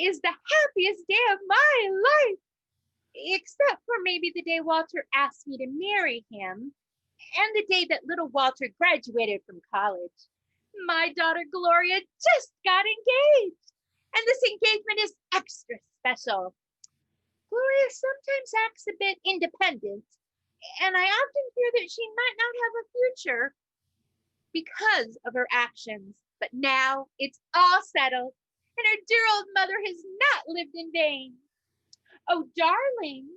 is the happiest day of my life, except for maybe the day Walter asked me to marry him and the day that little Walter graduated from college. My daughter Gloria just got engaged, and this engagement is extra special. Gloria sometimes acts a bit independent, and I often fear that she might not have a future because of her actions. But now it's all settled, and her dear old mother has not lived in vain. Oh, darling,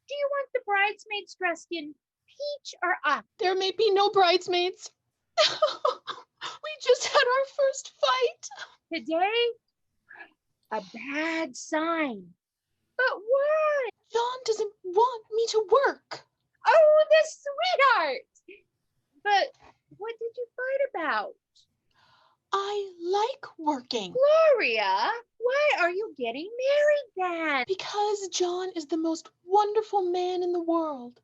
do you want the bridesmaids dressed in peach or aqua? There may be no bridesmaids. We just had our first fight. Today? A bad sign. But why? John doesn't want me to work. Oh, the sweetheart! But what did you fight about? I like working. Gloria, why are you getting married then? Because John is the most wonderful man in the world.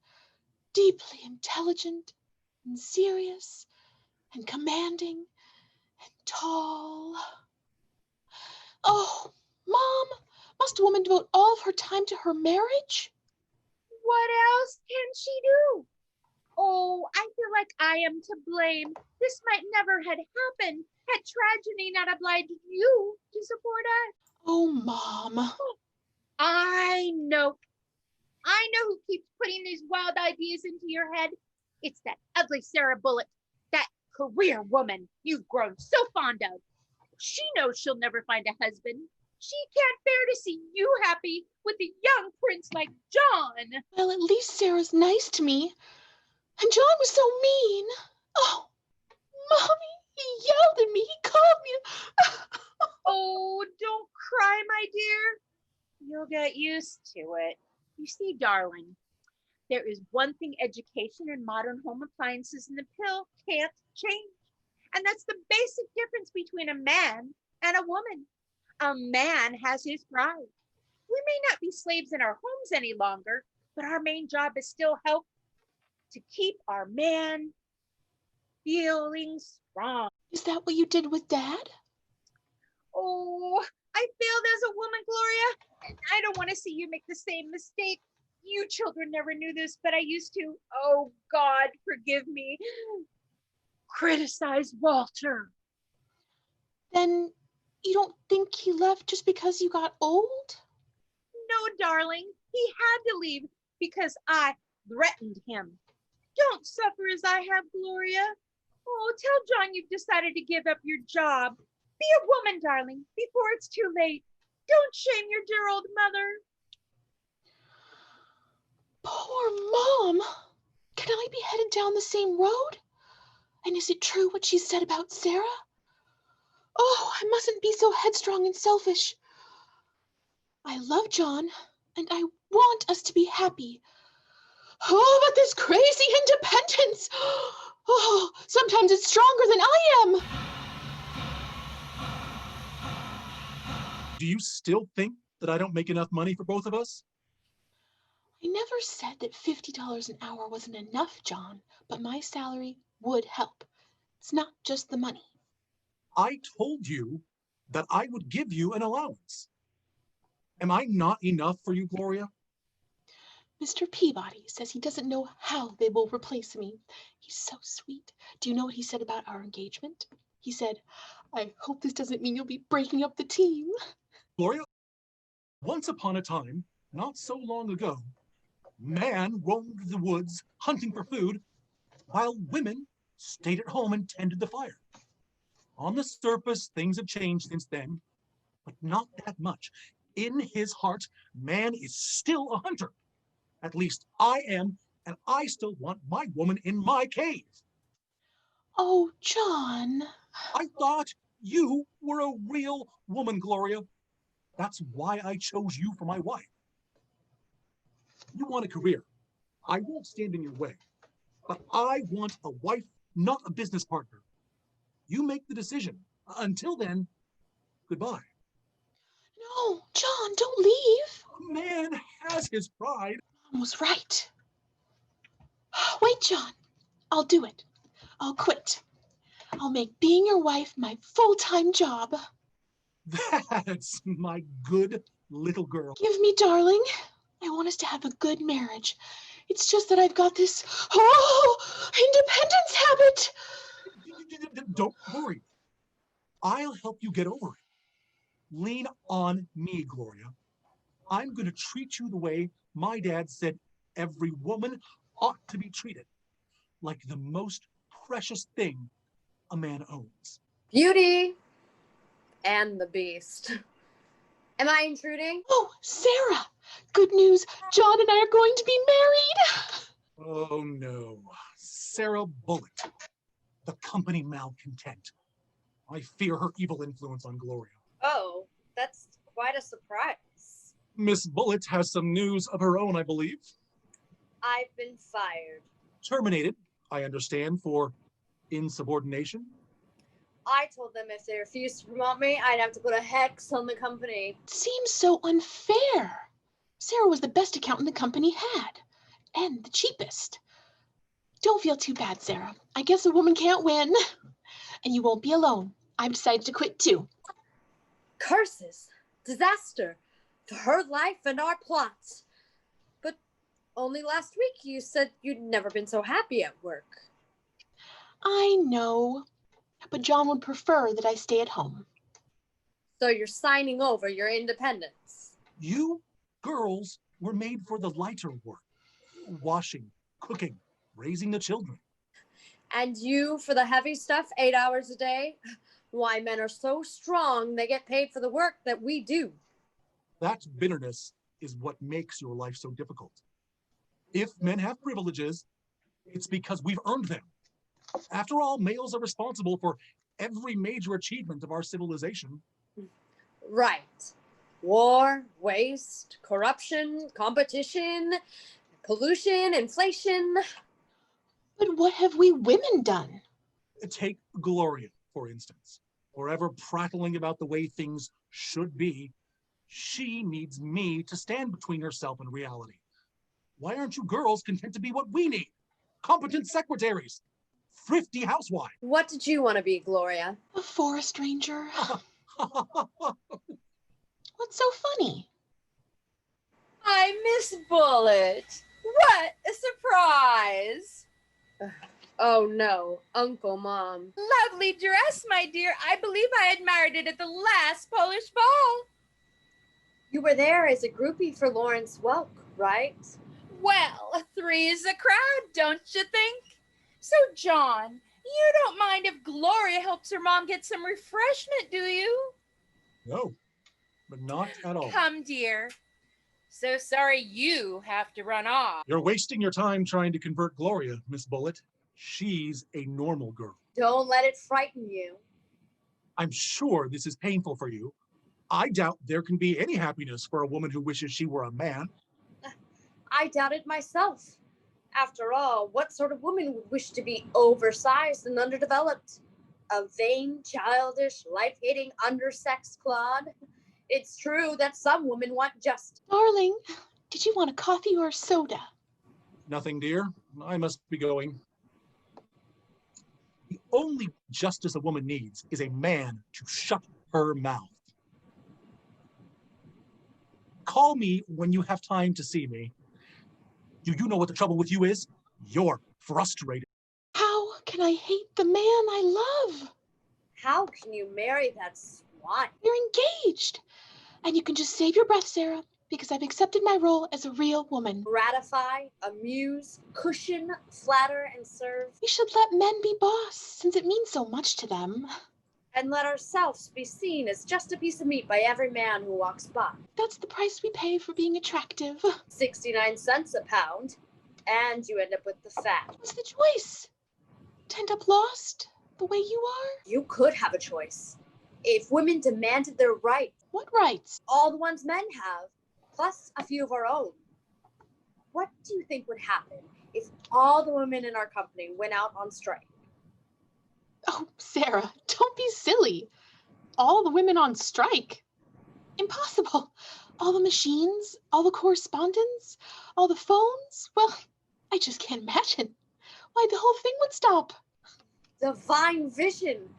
Deeply intelligent and serious and commanding and tall. Oh, Mom, must a woman devote all of her time to her marriage? What else can she do? Oh, I feel like I am to blame. This might never have happened had tragedy not obliged you to support us. Oh, Mom. I know who keeps putting these wild ideas into your head. It's that ugly Sarah Bullock, that career woman you've grown so fond of. She knows she'll never find a husband. She can't bear to see you happy with a young prince like John. Well, at least Sarah's nice to me. And John was so mean. Oh, Mommy, he yelled at me. He called me. Oh, don't cry, my dear. You'll get used to it. You see, darling, there is one thing education and modern home appliances and the pill can't change. And that's the basic difference between a man and a woman. A man has his pride. We may not be slaves in our homes any longer, but our main job is still help to keep our man feeling strong. Is that what you did with Dad? Oh, I failed as a woman, Gloria, and I don't want to see you make the same mistake. You children never knew this, but I used to, oh God, forgive me, criticize Walter. Then you don't think he left just because you got old? No, darling, he had to leave because I threatened him. Don't suffer as I have, Gloria. Oh, tell John you've decided to give up your job. Be a woman, darling, before it's too late. Don't shame your dear old mother. Poor Mom. Can I be headed down the same road? And is it true what she said about Sarah? Oh, I mustn't be so headstrong and selfish. I love John, and I want us to be happy. Oh, but this crazy independence! Oh, sometimes it's stronger than I am. Do you still think that I don't make enough money for both of us? I never said that $50 an hour wasn't enough, John, but my salary would help. It's not just the money. I told you that I would give you an allowance. Am I not enough for you, Gloria? Mr. Peabody says he doesn't know how they will replace me. He's so sweet. Do you know what he said about our engagement? He said, I hope this doesn't mean you'll be breaking up the team. Gloria, once upon a time, not so long ago, man roamed the woods hunting for food, while women stayed at home and tended the fire. On the surface, things have changed since then, but not that much. In his heart, man is still a hunter. At least I am, and I still want my woman in my cave. Oh, John. I thought you were a real woman, Gloria. That's why I chose you for my wife. You want a career. I won't stand in your way. But I want a wife, not a business partner. You make the decision. Until then, goodbye. No, John, don't leave. A man has his pride. Mom was right. Wait, John. I'll do it. I'll quit. I'll make being your wife my full-time job. That's my good little girl. Give me, darling. I want us to have a good marriage. It's just that I've got this, independence habit. Don't worry. I'll help you get over it. Lean on me, Gloria. I'm going to treat you the way my dad said every woman ought to be treated, like the most precious thing a man owns. Beauty and the Beast. Am I intruding? Oh, Sarah! Good news. John and I are going to be married. Oh no. Sarah Bullitt, the company malcontent. I fear her evil influence on Gloria. Oh, that's quite a surprise. Miss Bullitt has some news of her own, I believe. I've been fired. Terminated, I understand, for insubordination. I told them if they refused to promote me, I'd have to put a hex on the company. It seems so unfair. Sarah was the best accountant the company had, and the cheapest. Don't feel too bad, Sarah. I guess a woman can't win. And you won't be alone. I've decided to quit too. Curses, disaster, for her life and our plots. But only last week you said you'd never been so happy at work. I know, but John would prefer that I stay at home. So you're signing over your independence. You girls were made for the lighter work. Washing, cooking, raising the children. And you for the heavy stuff, 8 hours a day? Why, men are so strong, they get paid for the work that we do. That bitterness is what makes your life so difficult. If men have privileges, it's because we've earned them. After all, males are responsible for every major achievement of our civilization. Right. War, waste, corruption, competition, pollution, inflation. But what have we women done? Take Gloria, for instance. Forever prattling about the way things should be, she needs me to stand between herself and reality. Why aren't you girls content to be what we need? Competent secretaries, thrifty housewives. What did you want to be, Gloria? A forest ranger. What's so funny? Hi, Miss Bullitt. What a surprise! Oh no, Uncle Mom. Lovely dress, my dear. I believe I admired it at the last Polish ball. You were there as a groupie for Lawrence Welk, right? Well, three is a crowd, don't you think? So, John, you don't mind if Gloria helps her mom get some refreshment, do you? No, but not at all. Come, dear. So sorry you have to run off. You're wasting your time trying to convert Gloria, Miss Bullitt. She's a normal girl. Don't let it frighten you. I'm sure this is painful for you. I doubt there can be any happiness for a woman who wishes she were a man. I doubt it myself. After all, what sort of woman would wish to be oversized and underdeveloped? A vain, childish, life-hating, undersexed clod? It's true that some women want just... Darling, did you want a coffee or a soda? Nothing, dear. I must be going. The only justice a woman needs is a man to shut her mouth. Call me when you have time to see me. Do you know what the trouble with you is? You're frustrated. How can I hate the man I love? How can you marry that swine? You're engaged. And you can just save your breath, Sarah, because I've accepted my role as a real woman. Gratify, amuse, cushion, flatter, and serve. We should let men be boss, since it means so much to them. And let ourselves be seen as just a piece of meat by every man who walks by. That's the price we pay for being attractive. 69 cents a pound, and you end up with the fat. What's the choice? To end up lost, the way you are? You could have a choice. If women demanded their rights, What rights? all the ones men have, plus a few of our own. What do you think would happen if all the women in our company went out on strike? Oh, Sarah, don't be silly. All the women on strike? Impossible. All the machines, all the correspondence, all the phones. Well, I just can't imagine why the whole thing would stop. Divine vision.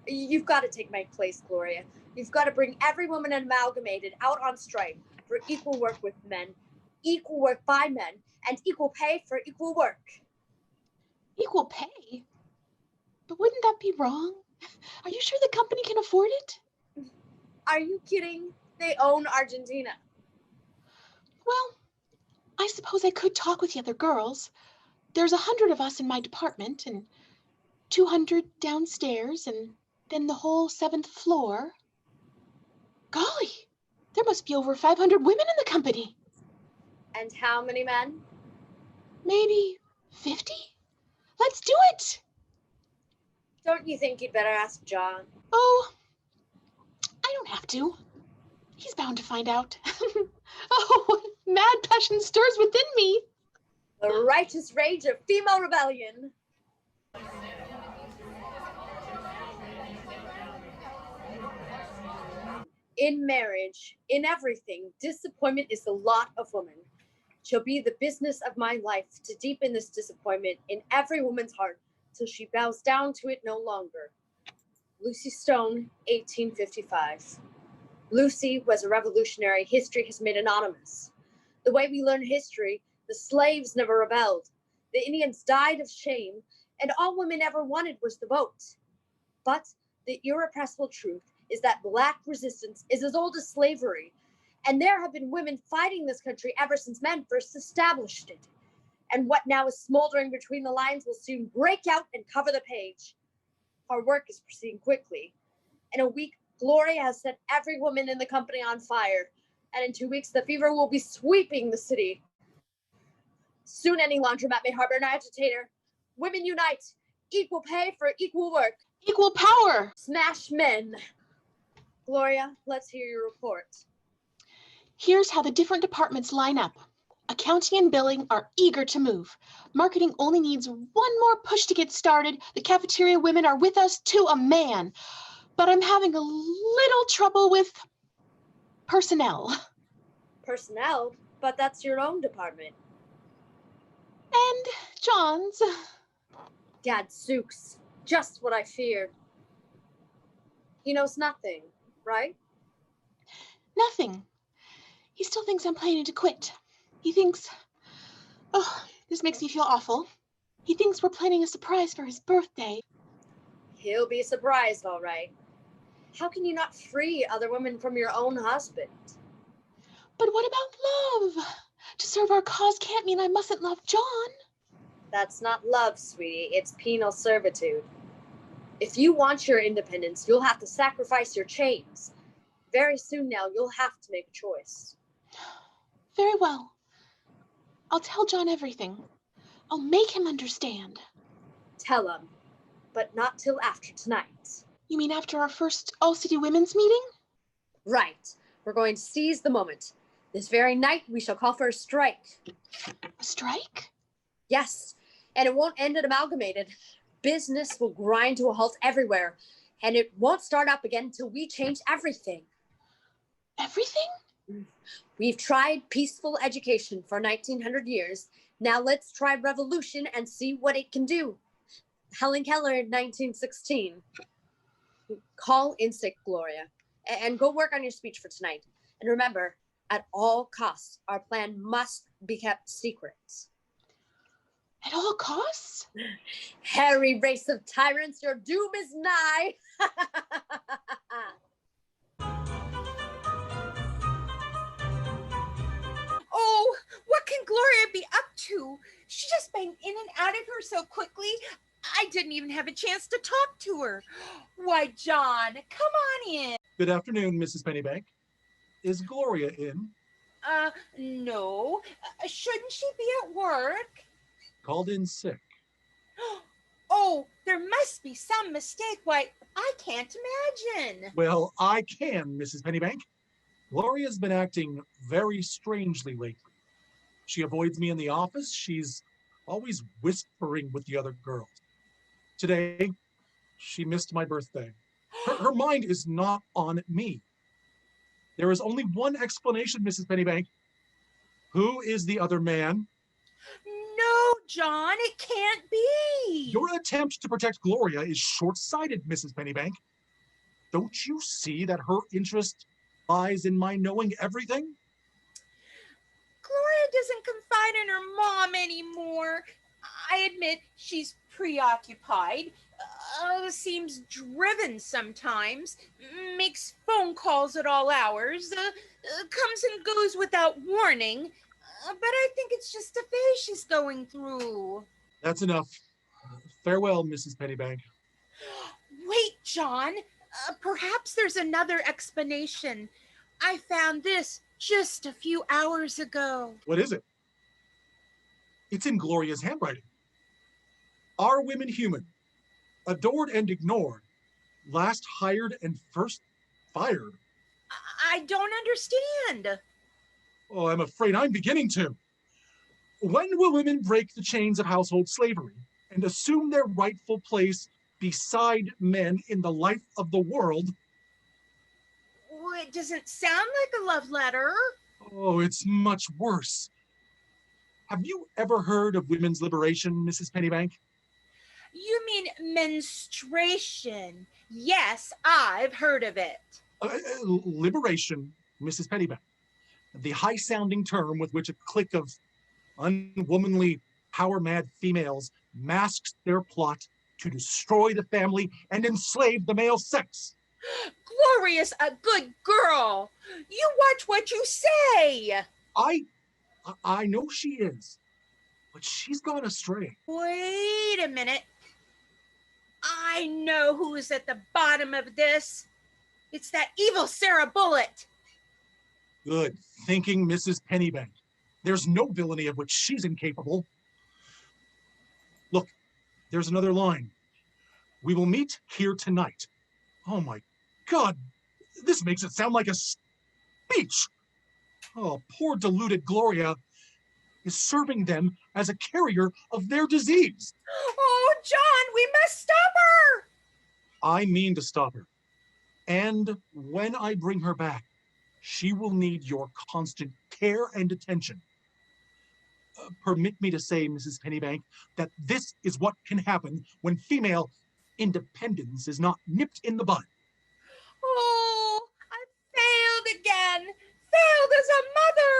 You've got to take my place, Gloria. You've got to bring every woman amalgamated out on strike for equal work with men, equal work by men, and equal pay for equal work. Equal pay? But wouldn't that be wrong? Are you sure the company can afford it? Are you kidding? They own Argentina. Well, I suppose I could talk with the other girls. There's 100 of us in my department, and 200 downstairs, and then the whole 7th floor. Golly, there must be over 500 women in the company. And how many men? Maybe 50? Let's do it! Don't you think you'd better ask John? Oh, I don't have to. He's bound to find out. Oh, mad passion stirs within me. The righteous rage of female rebellion. In marriage, in everything, disappointment is the lot of woman. Shall be the business of my life to deepen this disappointment in every woman's heart till she bows down to it no longer. Lucy Stone, 1855. Lucy was a revolutionary history has made anonymous. The way we learn history, the slaves never rebelled. The Indians died of shame, and all women ever wanted was the vote. But the irrepressible truth is that Black resistance is as old as slavery, and there have been women fighting this country ever since men first established it. And what now is smoldering between the lines will soon break out and cover the page. Our work is proceeding quickly. In a week, Gloria has set every woman in the company on fire, and in 2 weeks, the fever will be sweeping the city. Soon any laundromat may harbor an agitator. Women unite. Equal pay for equal work. Equal power. Smash men. Gloria, let's hear your report. Here's how the different departments line up. Accounting and billing are eager to move. Marketing only needs one more push to get started. The cafeteria women are with us to a man. But I'm having a little trouble with personnel. Personnel? But that's your own department. And John's. Gadzooks. Just what I feared. He knows nothing, right? Nothing. He still thinks I'm planning to quit. He thinks, oh, this makes me feel awful. He thinks we're planning a surprise for his birthday. He'll be surprised, all right. How can you not free other women from your own husband? But what about love? To serve our cause can't mean I mustn't love John. That's not love, sweetie. It's penal servitude. If you want your independence, you'll have to sacrifice your chains. Very soon now, you'll have to make a choice. Very well. I'll tell John everything. I'll make him understand. Tell him, but not till after tonight. You mean after our first all-city women's meeting? Right. We're going to seize the moment. This very night, we shall call for a strike. A strike? Yes, and it won't end at Amalgamated. Business will grind to a halt everywhere, and it won't start up again until we change everything. Everything? We've tried peaceful education for 1900 years. Now let's try revolution and see what it can do. Helen Keller in 1916. Call in sick, Gloria, and go work on your speech for tonight. And remember, at all costs, our plan must be kept secret. At all costs? Hairy race of tyrants, your doom is nigh. Oh, what can Gloria be up to? She just banged in and out of here so quickly, I didn't even have a chance to talk to her. Why, John, come on in. Good afternoon, Mrs. Pennybank. Is Gloria in? No. Shouldn't she be at work? Called in sick. Oh, there must be some mistake. Why, I can't imagine. Well, I can, Mrs. Pennybank. Gloria's been acting very strangely lately. She avoids me in the office. She's always whispering with the other girls. Today, she missed my birthday. Her mind is not on me. There is only one explanation, Mrs. Pennybank. Who is the other man? No, John, it can't be. Your attempt to protect Gloria is short-sighted, Mrs. Pennybank. Don't you see that her interest lies in my knowing everything? Gloria doesn't confide in her mom anymore. I admit she's preoccupied, seems driven sometimes, makes phone calls at all hours, comes and goes without warning. But I think it's just a phase she's going through. That's enough. Farewell, Mrs. Pennybank. Wait, John. Perhaps there's another explanation. I found this just a few hours ago. What is it? It's in Gloria's handwriting. Are women human? Adored and ignored. Last hired and first fired. I don't understand. Oh, I'm afraid I'm beginning to. When will women break the chains of household slavery and assume their rightful place beside men in the life of the world? Well, it doesn't sound like a love letter. Oh, it's much worse. Have you ever heard of women's liberation, Mrs. Pennybank? You mean menstruation? Yes, I've heard of it. Liberation, Mrs. Pennybank. The high-sounding term with which a clique of unwomanly, power-mad females masks their plot to destroy the family and enslave the male sex. Gloria's a good girl. You watch what you say. I know she is, but she's gone astray. Wait a minute. I know who is at the bottom of this. It's that evil Sarah Bullitt. Good thinking, Mrs. Pennybank. There's no villainy of which she's incapable. Look, there's another line. We will meet here tonight. Oh my God, this makes it sound like a speech. Oh, poor deluded Gloria is serving them as a carrier of their disease. Oh, John, we must stop her. I mean to stop her. And when I bring her back, she will need your constant care and attention. Permit me to say, Mrs. Pennybank, that this is what can happen when female independence is not nipped in the bud. Oh, I failed again. Failed as a mother.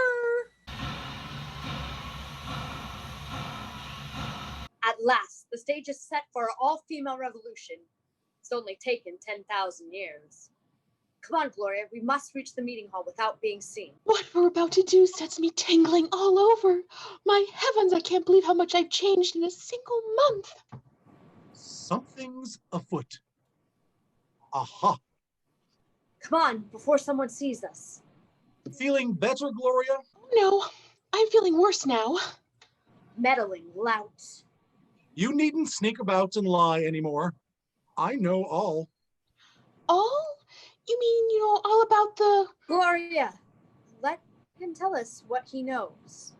At last, the stage is set for an all-female revolution. It's only taken 10,000 years. Come on, Gloria, we must reach the meeting hall without being seen. What we're about to do sets me tingling all over. My heavens, I can't believe how much I've changed in a single month. Something's afoot. Aha. Come on, before someone sees us. Feeling better, Gloria? No, I'm feeling worse now. Meddling lout. You needn't sneak about and lie anymore. I know all. All? You mean you know all about the... Gloria, let him tell us what he knows.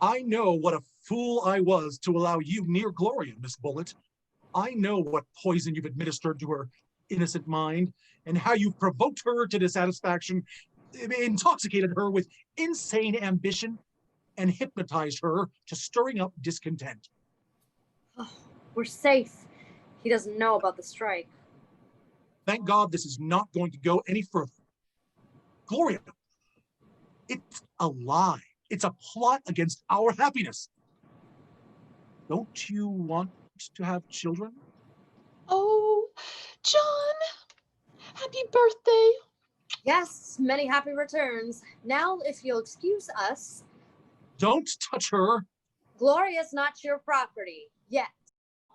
I know what a fool I was to allow you near Gloria, Miss Bullitt. I know what poison you've administered to her innocent mind and how you've provoked her to dissatisfaction, intoxicated her with insane ambition, and hypnotized her to stirring up discontent. Oh, we're safe. He doesn't know about the strike. Thank God this is not going to go any further. Gloria, it's a lie. It's a plot against our happiness. Don't you want to have children? Oh, John, happy birthday. Yes, many happy returns. Now, if you'll excuse us. Don't touch her. Gloria's not your property, yet.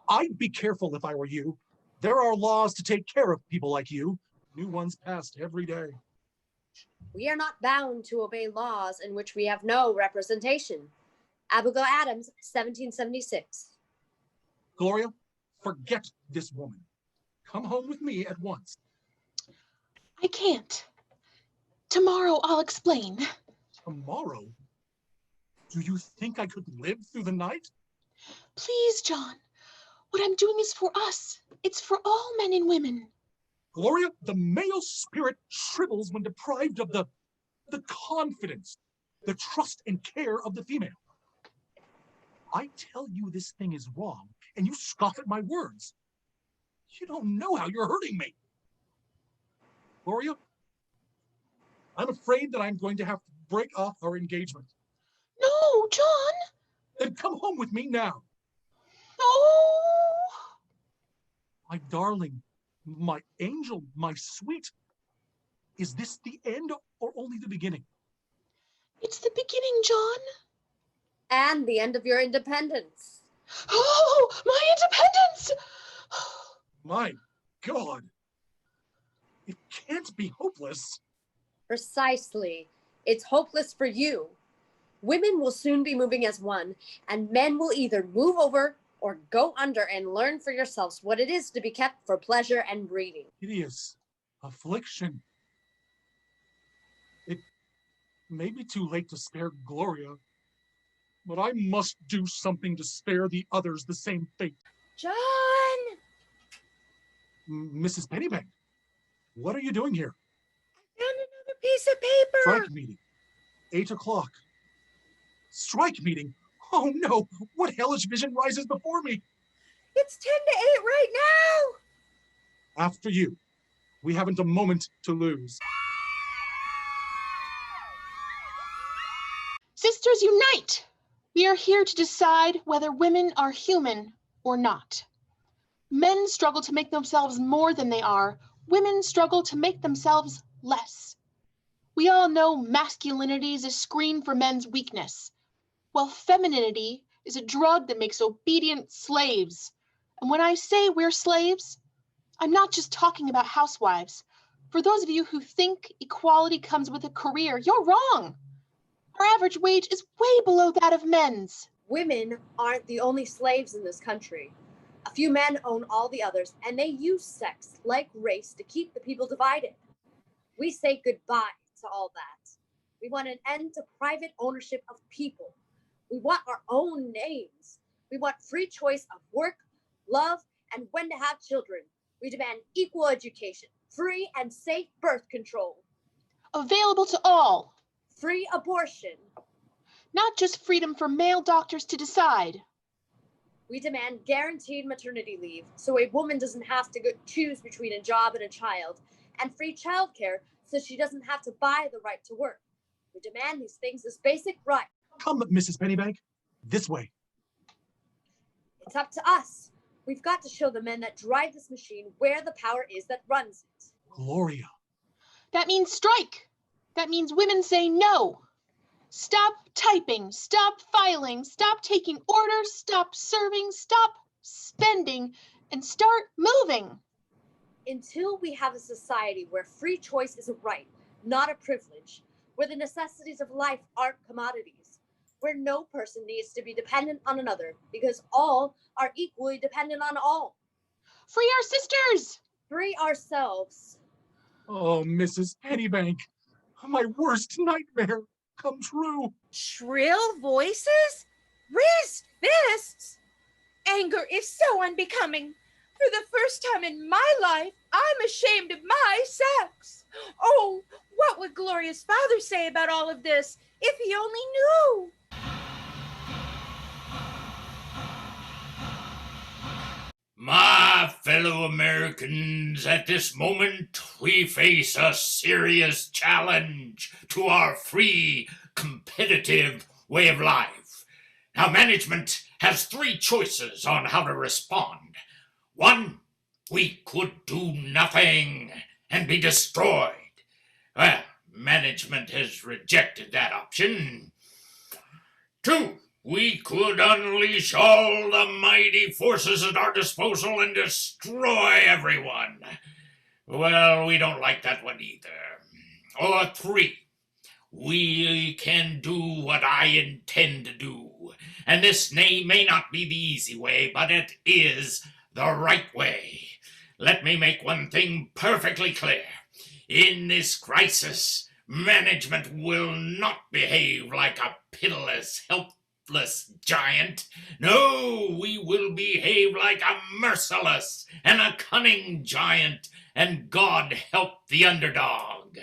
I'd be careful if I were you. There are laws to take care of people like you. New ones passed every day. We are not bound to obey laws in which we have no representation. Abigail Adams, 1776. Gloria, forget this woman. Come home with me at once. I can't. Tomorrow I'll explain. Tomorrow? Do you think I could live through the night? Please, John. What I'm doing is for us. It's for all men and women. Gloria, the male spirit shrivels when deprived of the confidence, the trust and care of the female. I tell you this thing is wrong, and you scoff at my words. You don't know how you're hurting me. Gloria, I'm afraid that I'm going to have to break off our engagement. No, John! Then come home with me now. Oh! My darling, my angel, my sweet. Is this the end or only the beginning? It's the beginning, John. And the end of your independence. Oh, my independence! My God. It can't be hopeless. Precisely. It's hopeless for you. Women will soon be moving as one, and men will either move over or go under and learn for yourselves what it is to be kept for pleasure and breeding. Hideous affliction. It may be too late to spare Gloria, but I must do something to spare the others the same fate. John! Mrs. Pennybank, what are you doing here? Found another piece of paper. Strike meeting. 8 o'clock. Strike meeting? Oh no! What hellish vision rises before me? It's 10 to 8 right now. After you. We haven't a moment to lose. Sisters, unite! We are here to decide whether women are human or not. Men struggle to make themselves more than they are. Women struggle to make themselves less. We all know masculinity is a screen for men's weakness, while femininity is a drug that makes obedient slaves. And when I say we're slaves, I'm not just talking about housewives. For those of you who think equality comes with a career, you're wrong. Our average wage is way below that of men's. Women aren't the only slaves in this country. A few men own all the others, and they use sex, like race, to keep the people divided. We say goodbye to all that. We want an end to private ownership of people. We want our own names. We want free choice of work, love, and when to have children. We demand equal education, free and safe birth control, Available to all, free abortion. not just freedom for male doctors to decide. We demand guaranteed maternity leave so a woman doesn't have to choose between a job and a child, and free childcare so she doesn't have to buy the right to work. We demand these things as basic rights. Come, Mrs. Pennybank. This way. It's up to us. We've got to show the men that drive this machine where the power is that runs it. Gloria. That means strike. That means women say no. Stop typing, stop filing, stop taking orders, stop serving, stop spending, and start moving. Until we have a society where free choice is a right, not a privilege, where the necessities of life aren't commodities, where no person needs to be dependent on another because all are equally dependent on all. Free our sisters! Free ourselves. Oh, Mrs. Pennybank. My worst nightmare come true. Shrill voices? Raised fists? Anger is so unbecoming. For the first time in my life, I'm ashamed of my sex. Oh, what would Gloria's father say about all of this if he only knew? My fellow Americans, at this moment we face a serious challenge to our free, competitive way of life. Now, management has three choices on how to respond. One, we could do nothing and be destroyed. Well, management has rejected that option. Two, we could unleash all the mighty forces at our disposal and destroy everyone. Well, we don't like that one either. Or three, we can do what I intend to do. And this may not be the easy way, but it is the right way. Let me make one thing perfectly clear. In this crisis, management will not behave like a pitiless, helpless giant. No, we will behave like a merciless and a cunning giant, and God help the underdog.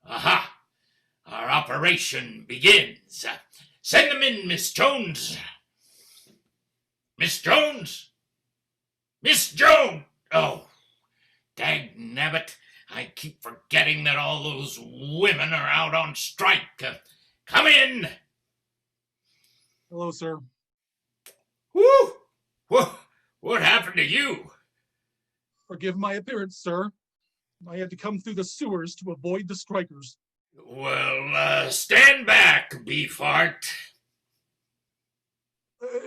Aha! Our operation begins. Send them in, Miss Jones. Miss Jones? Miss Jones! Oh, Dagnabbit, I keep forgetting that all those women are out on strike. Come in! Hello, sir. Whew! What happened to you? Forgive my appearance, sir. I had to come through the sewers to avoid the strikers. Well, stand back, Beefheart.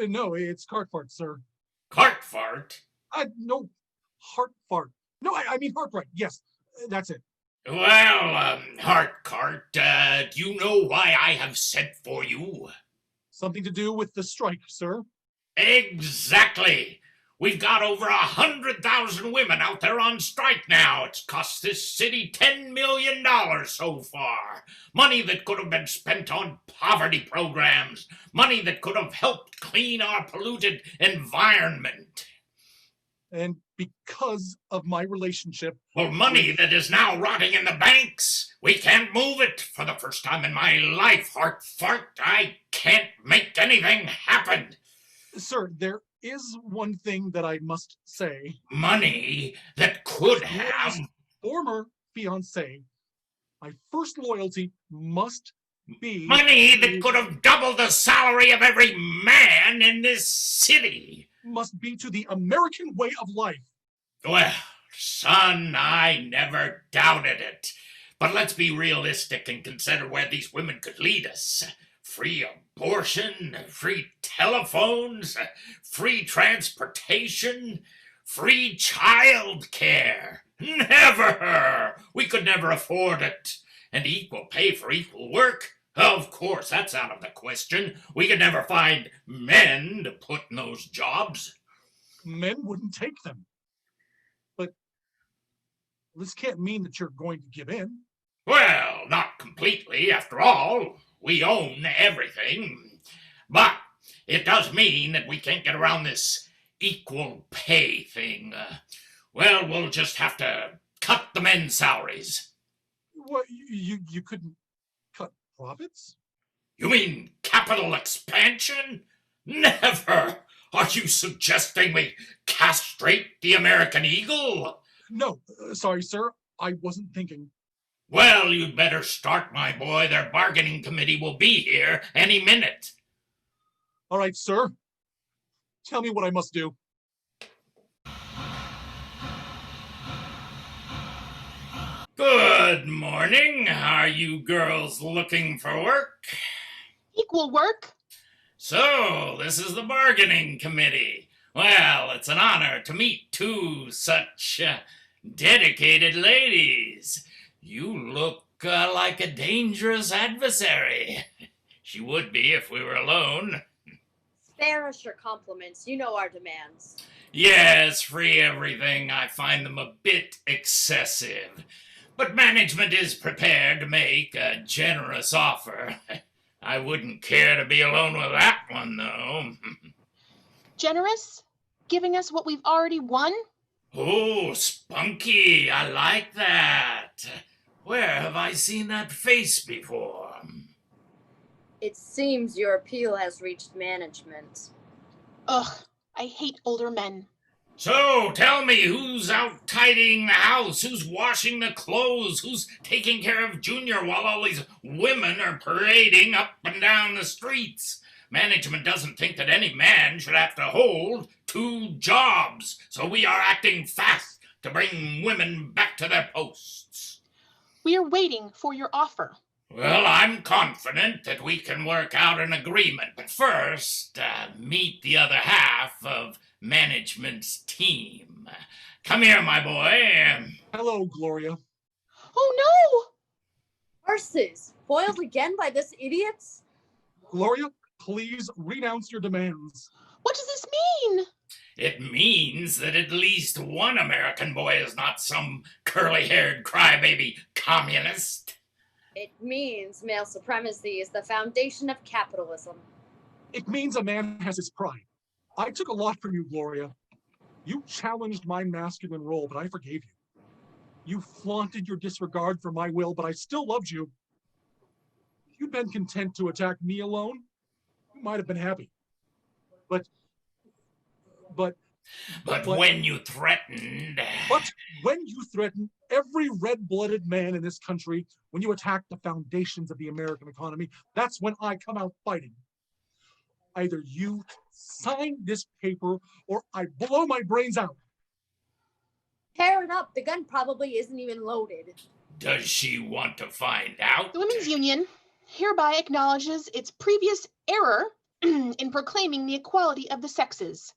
No, it's cart fart, sir. Cart fart? No, heart fart. No, I mean heart right. Yes, that's it. Well, Heart Cart, do you know why I have sent for you? Something to do with the strike, sir? Exactly. We've got over 100,000 women out there on strike now. It's cost this city $10 million so far. Money that could have been spent on poverty programs. Money that could have helped clean our polluted environment. And because of my relationship... Well, money that is now rotting in the banks. We can't move it. For the first time in my life, Heart Fart, I can't make anything happen. Sir, there is one thing that I must say. Money that could have... Former fiancé, my first loyalty must be... Money that could have doubled the salary of every man in this city. Must be to the American way of life. Well, son, I never doubted it. But let's be realistic and consider where these women could lead us. Free abortion, free telephones, free transportation, free child care. Never! We could never afford it. And equal pay for equal work? Of course, that's out of the question. We could never find men to put in those jobs. Men wouldn't take them. But this can't mean that you're going to give in. Well, not completely. After all, we own everything. But it does mean that we can't get around this equal pay thing. Well, we'll just have to cut the men's salaries. What, you couldn't cut profits? You mean capital expansion? Never! Are you suggesting we castrate the American eagle? No, sorry, sir. I wasn't thinking. Well, you'd better start, my boy. Their bargaining committee will be here any minute. All right, sir. Tell me what I must do. Good morning. Are you girls looking for work? Equal work? So, this is the bargaining committee. Well, it's an honor to meet two such dedicated ladies. You look like a dangerous adversary. She would be if we were alone. Spare us your compliments. You know our demands. Yes, free everything. I find them a bit excessive. But management is prepared to make a generous offer. I wouldn't care to be alone with that one, though. Generous? Giving us what we've already won? Oh, spunky. I like that. Where have I seen that face before? It seems your appeal has reached management. Ugh, I hate older men. So, tell me, who's out tidying the house? Who's washing the clothes? Who's taking care of Junior while all these women are parading up and down the streets? Management doesn't think that any man should have to hold two jobs, so we are acting fast to bring women back to their posts. We are waiting for your offer. Well, I'm confident that we can work out an agreement, but first, meet the other half of management's team. Come here, my boy. Hello, Gloria. Oh Horses, foiled again by this idiot? Gloria, please renounce your demands. no! What does this mean? It means that at least one American boy is not some curly-haired crybaby communist. It means male supremacy is the foundation of capitalism. It means a man has his pride. I took a lot from you, Gloria. You challenged my masculine role, but I forgave you. You flaunted your disregard for my will, but I still loved you. If you'd been content to attack me alone, you might have been happy. But But when you threatened... But when you threaten every red-blooded man in this country, when you attack the foundations of the American economy, that's when I come out fighting. Either you sign this paper or I blow my brains out. Tear it up. The gun probably isn't even loaded. Does she want to find out? The Women's Union hereby acknowledges its previous error in proclaiming the equality of the sexes.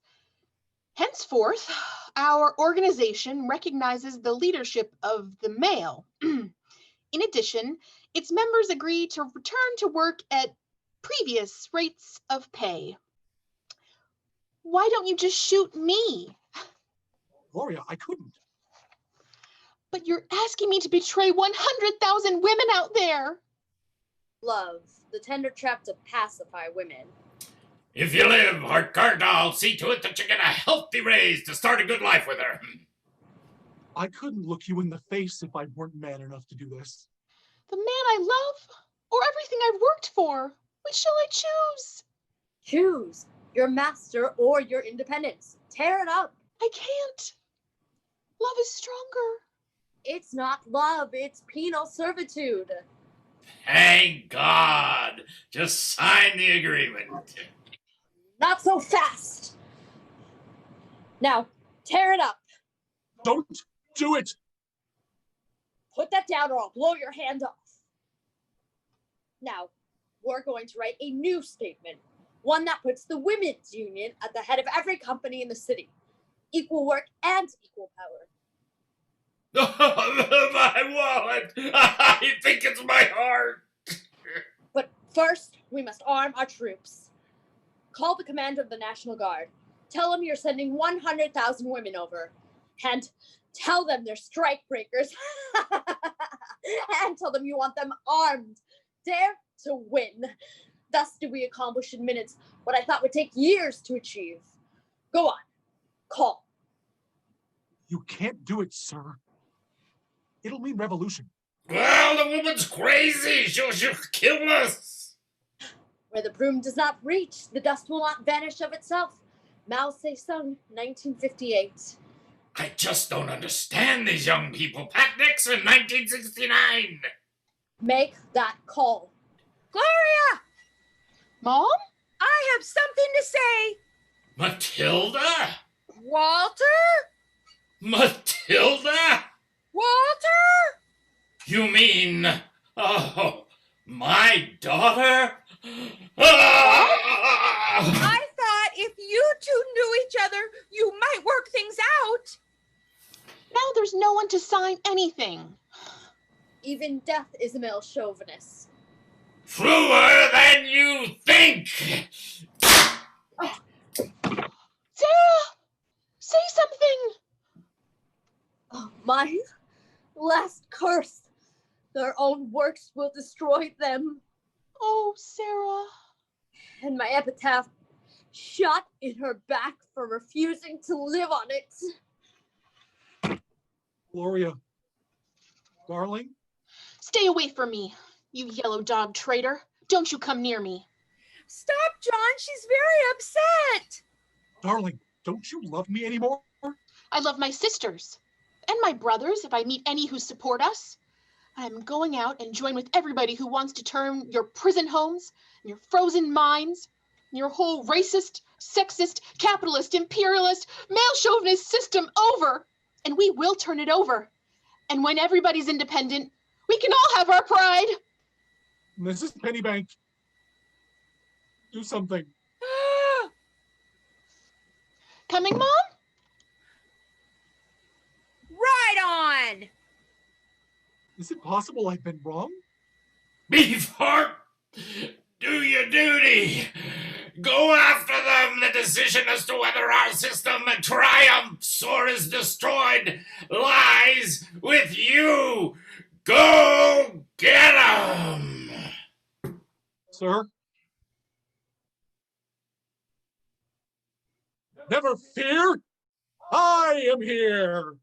Henceforth, our organization recognizes the leadership of the male. In addition, its members agree to return to work at previous rates of pay. Why don't you just shoot me? Gloria, I couldn't. But you're asking me to betray 100,000 women out there. Love, the tender trap to pacify women. If you live, Hartgard, I'll see to it that you get a healthy raise to start a good life with her. I couldn't look you in the face if I weren't man enough to do this. The man I love, or everything I've worked for. Which shall I choose? Choose your master or your independence. Tear it up. I can't. Love is stronger. It's not love, it's penal servitude. Thank God. Just sign the agreement. Not so fast. Now, tear it up. Don't do it. Put that down or I'll blow your hand off. Now, we're going to write a new statement. One that puts the Women's Union at the head of every company in the city. Equal work and equal power. My wallet! I think it's my heart! But first, we must arm our troops. Call the commander of the National Guard. Tell them you're sending 100,000 women over. And tell them they're strike breakers. And tell them you want them armed. Dare to win. Thus do we accomplish in minutes what I thought would take years to achieve. Go on. Call. You can't do it, sir. It'll mean revolution. Well, the woman's crazy. She'll kill us. Where the broom does not reach, the dust will not vanish of itself. Mao Zedong, 1958. I just don't understand these young people. Pat Nixon, 1969. Make that call. Gloria, Mom? I have something to say. Matilda? Walter? Matilda? Walter? You mean, oh, my daughter? I thought if you two knew each other, you might work things out. Now there's no one to sign anything. Even death is a male chauvinist. Truer than you think! Sarah! Say something! Oh, my last curse. Their own works will destroy them. Oh, Sarah. And my epitaph, shot in her back for refusing to live on it. Gloria, darling? Stay away from me, you yellow dog traitor. Don't you come near me. Stop, John. She's very upset. Darling, don't you love me anymore? I love my sisters and my brothers if I meet any who support us. I'm going out and join with everybody who wants to turn your prison homes and your frozen mines and your whole racist, sexist, capitalist, imperialist, male chauvinist system over. And we will turn it over. And when everybody's independent, we can all have our pride. Mrs. Pennybank, do something. Coming, Mom? Right on. Is it possible I've been wrong? Beefheart, do your duty. Go after them. The decision as to whether our system triumphs or is destroyed lies with you. Go get 'em. Sir? Never fear! I am here!